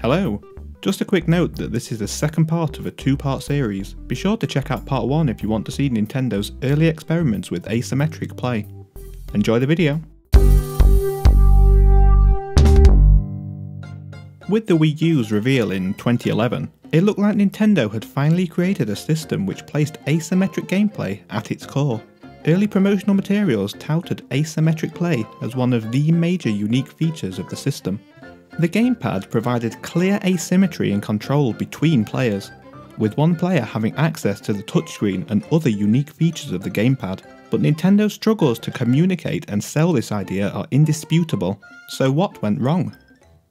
Hello! Just a quick note that this is the second part of a two-part series. Be sure to check out part 1 if you want to see Nintendo's early experiments with asymmetric play. Enjoy the video! With the Wii U's reveal in 2011, it looked like Nintendo had finally created a system which placed asymmetric gameplay at its core. Early promotional materials touted asymmetric play as one of the major unique features of the system. The gamepad provided clear asymmetry and control between players, with one player having access to the touchscreen and other unique features of the gamepad. But Nintendo's struggles to communicate and sell this idea are indisputable, so what went wrong?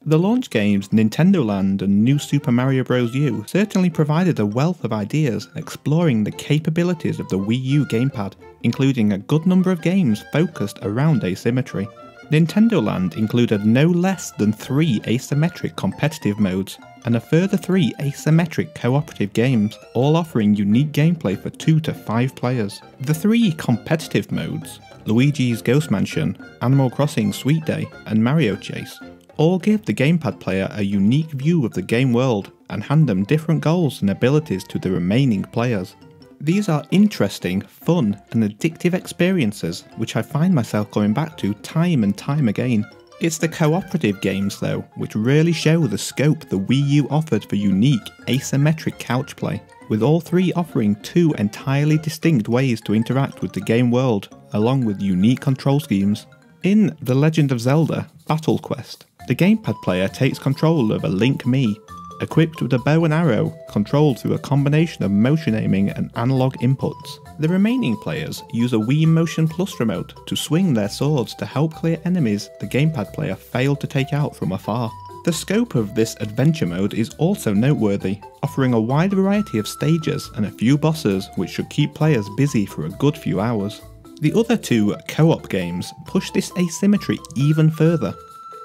The launch games Nintendo Land and New Super Mario Bros. U certainly provided a wealth of ideas exploring the capabilities of the Wii U gamepad, including a good number of games focused around asymmetry. Nintendo Land included no less than 3 asymmetric competitive modes, and a further 3 asymmetric cooperative games, all offering unique gameplay for 2 to 5 players. The 3 competitive modes, Luigi's Ghost Mansion, Animal Crossing Sweet Day, and Mario Chase, all give the gamepad player a unique view of the game world and hand them different goals and abilities to the remaining players. These are interesting, fun, and addictive experiences which I find myself going back to time and time again. It's the cooperative games though which really show the scope the Wii U offered for unique, asymmetric couch play, with all 3 offering 2 entirely distinct ways to interact with the game world, along with unique control schemes. In The Legend of Zelda Battle Quest, the gamepad player takes control of a Link Mii, equipped with a bow and arrow controlled through a combination of motion aiming and analog inputs. The remaining players use a Wii Motion Plus remote to swing their swords to help clear enemies the gamepad player failed to take out from afar. The scope of this adventure mode is also noteworthy, offering a wide variety of stages and a few bosses which should keep players busy for a good few hours. The other 2 co-op games push this asymmetry even further.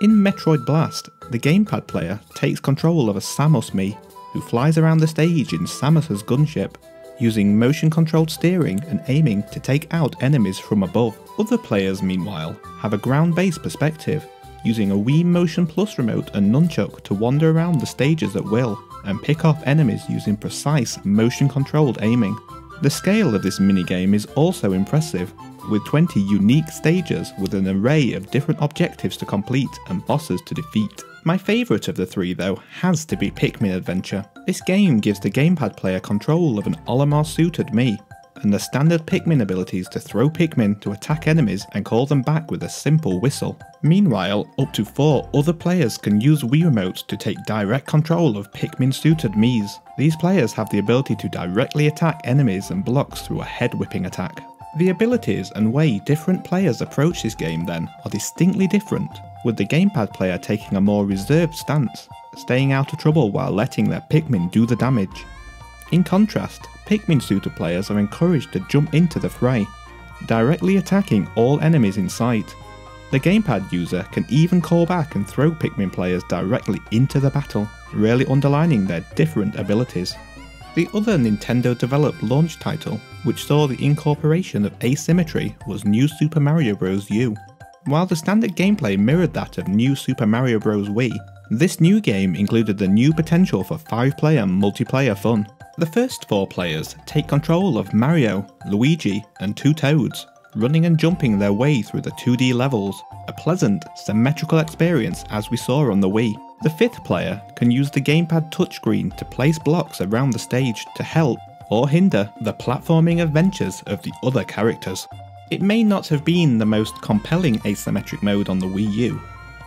In Metroid Blast, the gamepad player takes control of a Samus Mii, who flies around the stage in Samus's gunship, using motion-controlled steering and aiming to take out enemies from above. Other players, meanwhile, have a ground-based perspective, using a Wii Motion Plus remote and nunchuck to wander around the stages at will, and pick off enemies using precise motion-controlled aiming. The scale of this minigame is also impressive, with 20 unique stages with an array of different objectives to complete and bosses to defeat. My favourite of the 3 though has to be Pikmin Adventure. This game gives the gamepad player control of an Olimar suited Mii, and the standard Pikmin abilities to throw Pikmin to attack enemies and call them back with a simple whistle. Meanwhile, up to 4 other players can use Wii remotes to take direct control of Pikmin suited Miis. These players have the ability to directly attack enemies and blocks through a head whipping attack. The abilities and way different players approach this game then are distinctly different, with the gamepad player taking a more reserved stance, staying out of trouble while letting their Pikmin do the damage. In contrast, Pikmin suited players are encouraged to jump into the fray, directly attacking all enemies in sight. The gamepad user can even call back and throw Pikmin players directly into the battle, really underlining their different abilities. The other Nintendo-developed launch title, which saw the incorporation of asymmetry, was New Super Mario Bros. U. While the standard gameplay mirrored that of New Super Mario Bros. Wii, this new game included the new potential for 5-player multiplayer fun. The first 4 players take control of Mario, Luigi, and 2 Toads, running and jumping their way through the 2D levels, a pleasant, symmetrical experience as we saw on the Wii. The 5th player can use the gamepad touchscreen to place blocks around the stage to help or hinder the platforming adventures of the other characters. It may not have been the most compelling asymmetric mode on the Wii U,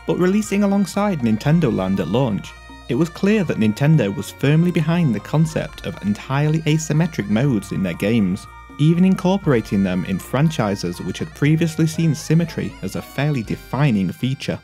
but releasing alongside Nintendo Land at launch, it was clear that Nintendo was firmly behind the concept of entirely asymmetric modes in their games, even incorporating them in franchises which had previously seen symmetry as a fairly defining feature.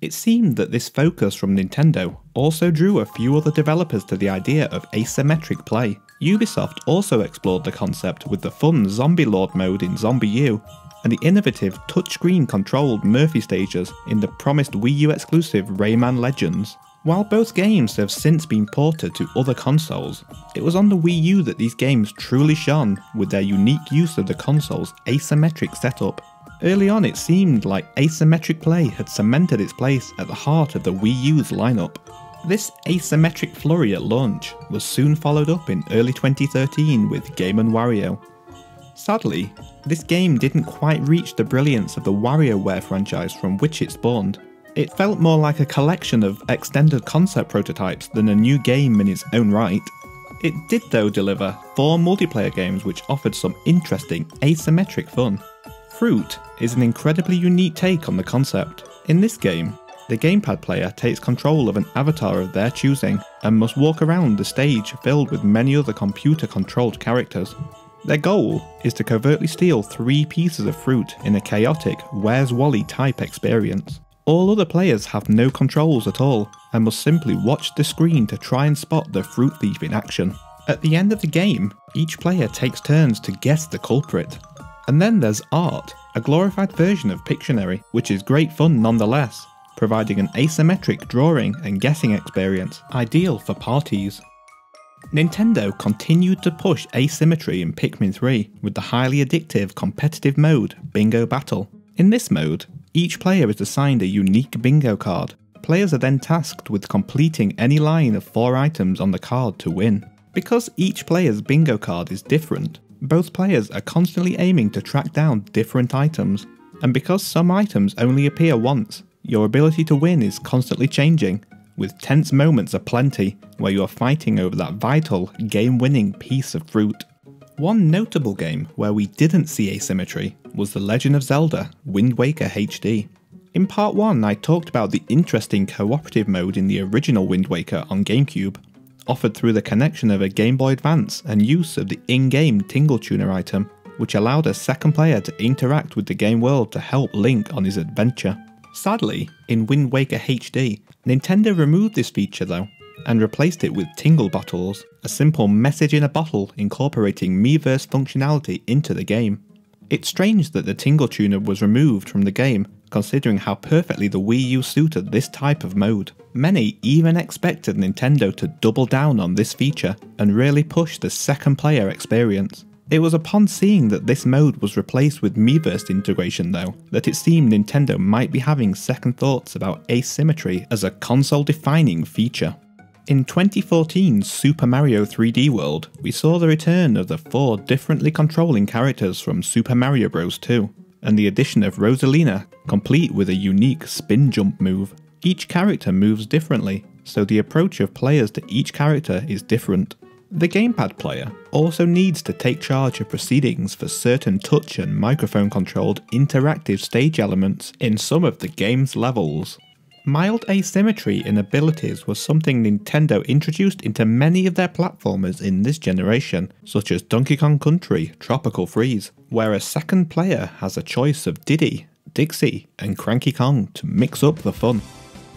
It seemed that this focus from Nintendo also drew a few other developers to the idea of asymmetric play. Ubisoft also explored the concept with the fun Zombie Lord mode in Zombie U, and the innovative touchscreen controlled Murphy stages in the promised Wii U exclusive Rayman Legends. While both games have since been ported to other consoles, it was on the Wii U that these games truly shone with their unique use of the console's asymmetric setup. Early on it seemed like asymmetric play had cemented its place at the heart of the Wii U's lineup. This asymmetric flurry at launch was soon followed up in early 2013 with Game & Wario. Sadly, this game didn't quite reach the brilliance of the WarioWare franchise from which it spawned. It felt more like a collection of extended concept prototypes than a new game in its own right. It did though deliver 4 multiplayer games which offered some interesting asymmetric fun. Fruit is an incredibly unique take on the concept. In this game, the gamepad player takes control of an avatar of their choosing and must walk around the stage filled with many other computer-controlled characters. Their goal is to covertly steal 3 pieces of fruit in a chaotic Where's Wally type experience. All other players have no controls at all and must simply watch the screen to try and spot the fruit thief in action. At the end of the game, each player takes turns to guess the culprit. And then there's art, a glorified version of Pictionary, which is great fun nonetheless, providing an asymmetric drawing and guessing experience, ideal for parties. Nintendo continued to push asymmetry in Pikmin 3 with the highly addictive competitive mode, Bingo Battle. In this mode, each player is assigned a unique bingo card. Players are then tasked with completing any line of 4 items on the card to win. Because each player's bingo card is different, both players are constantly aiming to track down different items. And because some items only appear once, your ability to win is constantly changing, with tense moments aplenty where you are fighting over that vital, game-winning piece of fruit. One notable game where we didn't see asymmetry was The Legend of Zelda: Wind Waker HD. In part 1 I talked about the interesting cooperative mode in the original Wind Waker on GameCube, offered through the connection of a Game Boy Advance and use of the in-game Tingle Tuner item, which allowed a second player to interact with the game world to help Link on his adventure. Sadly, in Wind Waker HD, Nintendo removed this feature though, and replaced it with Tingle Bottles, a simple message in a bottle incorporating Miiverse functionality into the game. It's strange that the Tingle Tuner was removed from the game, considering how perfectly the Wii U suited this type of mode. Many even expected Nintendo to double down on this feature and really push the second player experience. It was upon seeing that this mode was replaced with Miiverse integration though, that it seemed Nintendo might be having second thoughts about asymmetry as a console-defining feature. In 2014's Super Mario 3D World, we saw the return of the 4 differently controlling characters from Super Mario Bros. 2, and the addition of Rosalina, complete with a unique spin jump move. Each character moves differently, so the approach of players to each character is different. The gamepad player also needs to take charge of proceedings for certain touch and microphone controlled interactive stage elements in some of the game's levels. Mild asymmetry in abilities was something Nintendo introduced into many of their platformers in this generation, such as Donkey Kong Country Tropical Freeze, where a second player has a choice of Diddy, Dixie and Cranky Kong to mix up the fun.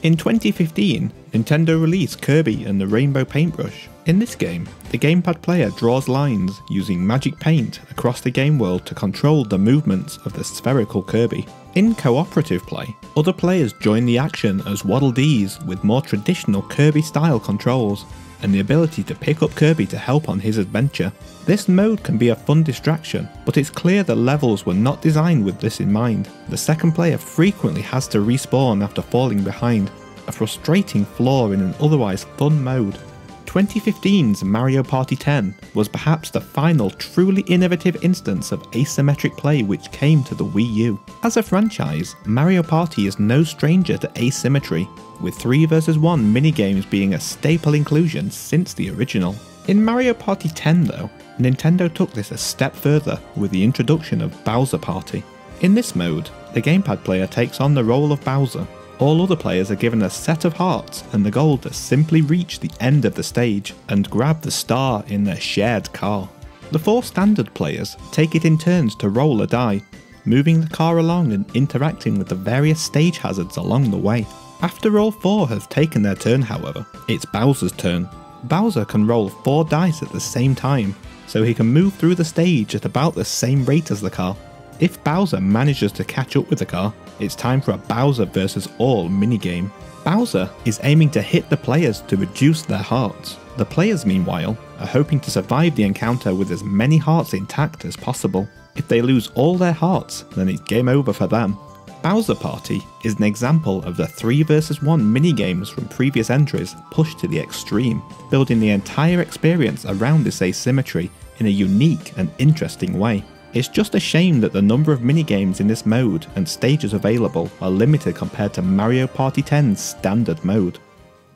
In 2015, Nintendo released Kirby and the Rainbow Paintbrush. In this game, the gamepad player draws lines using magic paint across the game world to control the movements of the spherical Kirby. In cooperative play, other players join the action as Waddle Dees with more traditional Kirby-style controls, and the ability to pick up Kirby to help on his adventure. This mode can be a fun distraction, but it's clear the levels were not designed with this in mind. The second player frequently has to respawn after falling behind, a frustrating flaw in an otherwise fun mode. 2015's Mario Party 10 was perhaps the final truly innovative instance of asymmetric play which came to the Wii U. As a franchise, Mario Party is no stranger to asymmetry, with 3 vs 1 minigames being a staple inclusion since the original. In Mario Party 10 though, Nintendo took this a step further with the introduction of Bowser Party. In this mode, the gamepad player takes on the role of Bowser. All other players are given a set of hearts and the goal to simply reach the end of the stage and grab the star in their shared car. The 4 standard players take it in turns to roll a die, moving the car along and interacting with the various stage hazards along the way. After all 4 have taken their turn however, it's Bowser's turn. Bowser can roll 4 dice at the same time, so he can move through the stage at about the same rate as the car. If Bowser manages to catch up with the car, it's time for a Bowser vs all minigame. Bowser is aiming to hit the players to reduce their hearts. The players meanwhile are hoping to survive the encounter with as many hearts intact as possible. If they lose all their hearts, then it's game over for them. Bowser Party is an example of the 3 vs 1 minigames from previous entries pushed to the extreme, building the entire experience around this asymmetry in a unique and interesting way. It's just a shame that the number of minigames in this mode and stages available are limited compared to Mario Party 10's standard mode.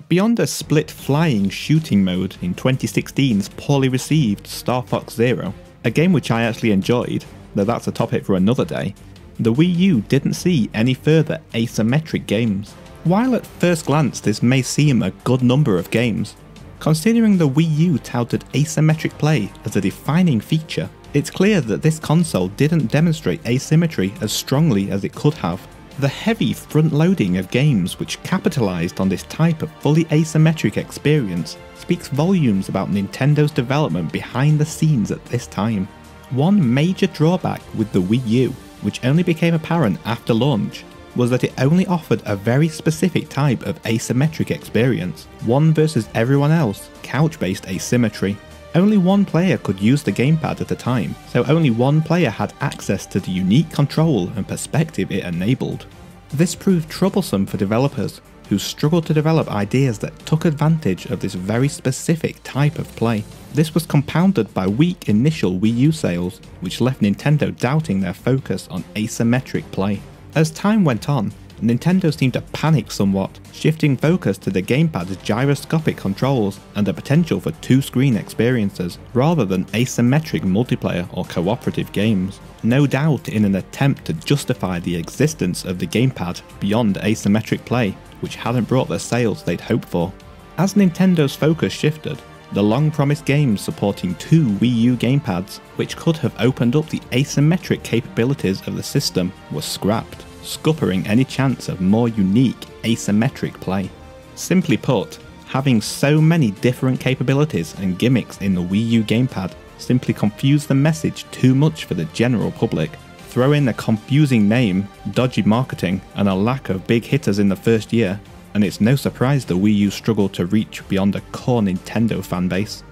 Beyond a split flying shooting mode in 2016's poorly received Star Fox Zero, a game which I actually enjoyed, though that's a topic for another day, the Wii U didn't see any further asymmetric games. While at first glance this may seem a good number of games, considering the Wii U touted asymmetric play as a defining feature, it's clear that this console didn't demonstrate asymmetry as strongly as it could have. The heavy front-loading of games which capitalised on this type of fully asymmetric experience speaks volumes about Nintendo's development behind the scenes at this time. One major drawback with the Wii U, which only became apparent after launch, was that it only offered a very specific type of asymmetric experience, one versus everyone else, couch-based asymmetry. Only one player could use the gamepad at a time, so only one player had access to the unique control and perspective it enabled. This proved troublesome for developers, who struggled to develop ideas that took advantage of this very specific type of play. This was compounded by weak initial Wii U sales, which left Nintendo doubting their focus on asymmetric play. As time went on, Nintendo seemed to panic somewhat, shifting focus to the gamepad's gyroscopic controls and the potential for 2-screen experiences, rather than asymmetric multiplayer or cooperative games, no doubt in an attempt to justify the existence of the gamepad beyond asymmetric play, which hadn't brought the sales they'd hoped for. As Nintendo's focus shifted, the long-promised games supporting 2 Wii U gamepads, which could have opened up the asymmetric capabilities of the system, were scrapped, scuppering any chance of more unique asymmetric play. Simply put, having so many different capabilities and gimmicks in the Wii U gamepad simply confused the message too much for the general public. Throw in a confusing name, dodgy marketing, and a lack of big hitters in the first year, and it's no surprise the Wii U struggled to reach beyond a core Nintendo fanbase.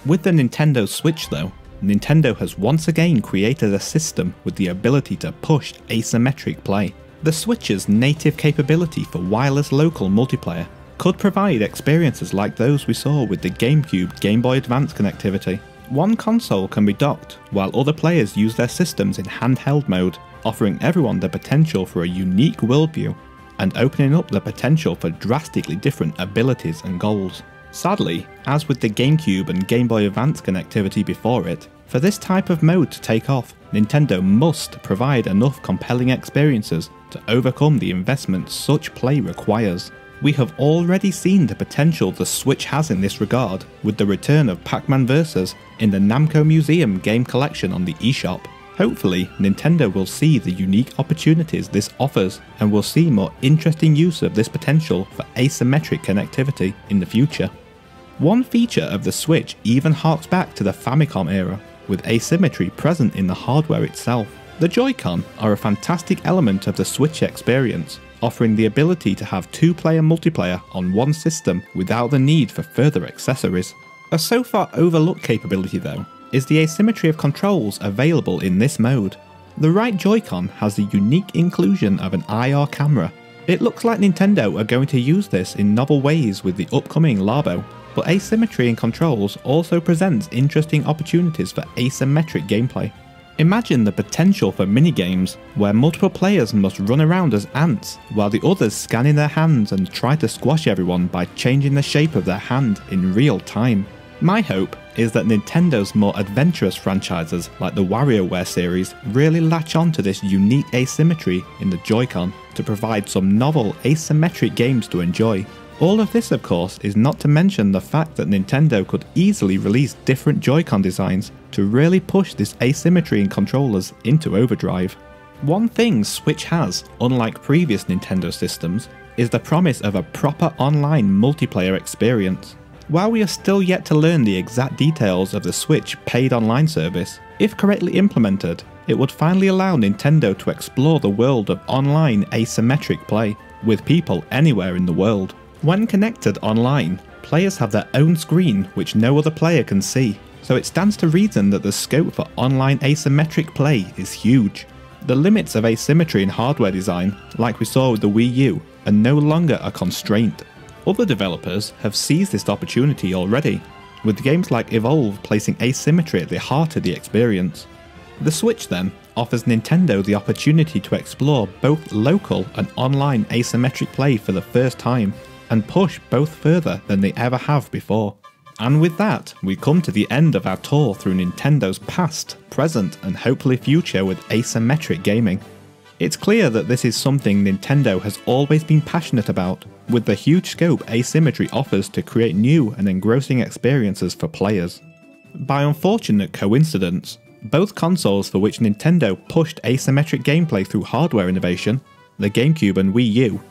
With the Nintendo Switch though, Nintendo has once again created a system with the ability to push asymmetric play. The Switch's native capability for wireless local multiplayer could provide experiences like those we saw with the GameCube Game Boy Advance connectivity. One console can be docked, while other players use their systems in handheld mode, offering everyone the potential for a unique worldview and opening up the potential for drastically different abilities and goals. Sadly, as with the GameCube and Game Boy Advance connectivity before it, for this type of mode to take off, Nintendo must provide enough compelling experiences to overcome the investment such play requires. We have already seen the potential the Switch has in this regard, with the return of Pac-Man Vs. in the Namco Museum game collection on the eShop. Hopefully, Nintendo will see the unique opportunities this offers and will see more interesting use of this potential for asymmetric connectivity in the future. One feature of the Switch even harks back to the Famicom era, with asymmetry present in the hardware itself. The Joy-Con are a fantastic element of the Switch experience, offering the ability to have 2-player multiplayer on one system without the need for further accessories. A so far overlooked capability though, is the asymmetry of controls available in this mode. The right Joy-Con has the unique inclusion of an IR camera. It looks like Nintendo are going to use this in novel ways with the upcoming Labo, but asymmetry in controls also presents interesting opportunities for asymmetric gameplay. Imagine the potential for minigames where multiple players must run around as ants while the others scan in their hands and try to squash everyone by changing the shape of their hand in real time. My hope is that Nintendo's more adventurous franchises like the WarioWare series really latch on to this unique asymmetry in the Joy-Con to provide some novel asymmetric games to enjoy. All of this, of course, is not to mention the fact that Nintendo could easily release different Joy-Con designs to really push this asymmetry in controllers into overdrive. One thing Switch has, unlike previous Nintendo systems, is the promise of a proper online multiplayer experience. While we are still yet to learn the exact details of the Switch paid online service, if correctly implemented, it would finally allow Nintendo to explore the world of online asymmetric play, with people anywhere in the world. When connected online, players have their own screen which no other player can see, so it stands to reason that the scope for online asymmetric play is huge. The limits of asymmetry in hardware design, like we saw with the Wii U, are no longer a constraint. Other developers have seized this opportunity already, with games like Evolve placing asymmetry at the heart of the experience. The Switch then offers Nintendo the opportunity to explore both local and online asymmetric play for the first time, and push both further than they ever have before. And with that, we come to the end of our tour through Nintendo's past, present, and hopefully future with asymmetric gaming. It's clear that this is something Nintendo has always been passionate about, with the huge scope asymmetry offers to create new and engrossing experiences for players. By unfortunate coincidence, both consoles for which Nintendo pushed asymmetric gameplay through hardware innovation, the GameCube and Wii U,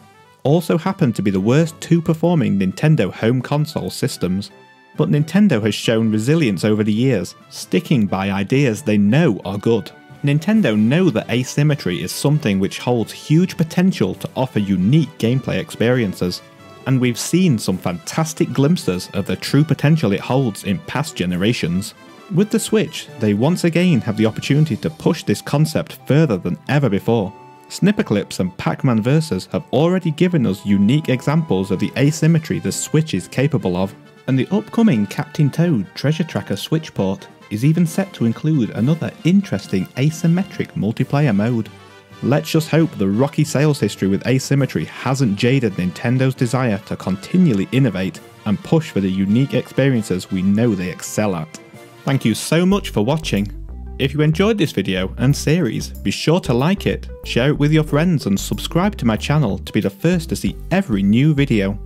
also happen to be the worst two performing Nintendo home console systems. But Nintendo has shown resilience over the years, sticking by ideas they know are good. Nintendo know that asymmetry is something which holds huge potential to offer unique gameplay experiences, and we've seen some fantastic glimpses of the true potential it holds in past generations. With the Switch, they once again have the opportunity to push this concept further than ever before. Snipperclips and Pac-Man Versus have already given us unique examples of the asymmetry the Switch is capable of. And the upcoming Captain Toad Treasure Tracker Switch port is even set to include another interesting asymmetric multiplayer mode. Let's just hope the rocky sales history with asymmetry hasn't jaded Nintendo's desire to continually innovate and push for the unique experiences we know they excel at. Thank you so much for watching. If you enjoyed this video and series, be sure to like it, share it with your friends and subscribe to my channel to be the first to see every new video.